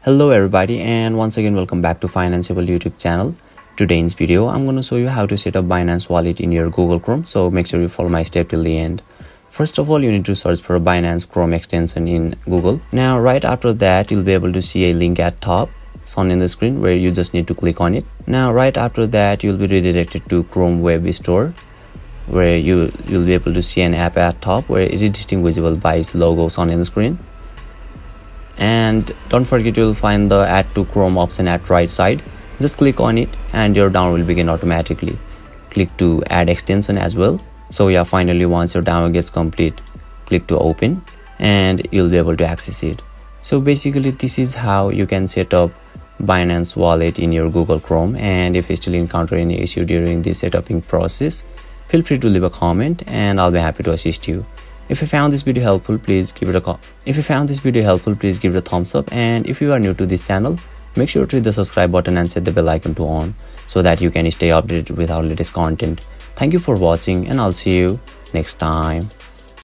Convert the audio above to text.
Hello everybody, and once again welcome back to Financeable YouTube channel. Today in this video I'm going to show you how to set up Binance Wallet in your Google Chrome, so make sure you follow my step till the end. First of all, you need to search for a Binance Chrome extension in Google. Now right after that you'll be able to see a link at top shown in the screen where you just need to click on it. Now right after that you'll be redirected to Chrome Web Store, where you'll be able to see an app at top where it is distinguishable by its logo shown in the screen. And don't forget, you'll find the add to Chrome option at right side. Just click on it and your download will begin automatically. Click to add extension as well. So yeah, finally once your download gets complete, click to open and you'll be able to access it. So basically this is how you can set up Binance Wallet in your Google Chrome. And if you still encounter any issue during the setuping process, feel free to leave a comment and I'll be happy to assist you. If you found this video helpful, please give it a thumbs up, and if you are new to this channel, make sure to hit the subscribe button and set the bell icon to on so that you can stay updated with our latest content. Thank you for watching and I'll see you next time.